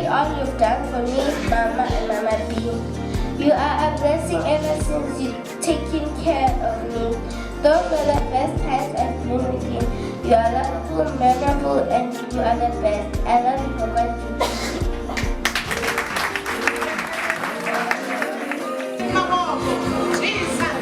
all you've done for me, Mama and Mama B. You are a blessing ever since you've taken care of me. Those were the best times I've been with you. You are lovable, memorable, and you are the best. I love you for God. Come on, Jesus.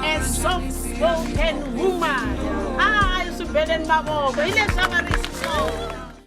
A soft-spoken woman. I used to bed in my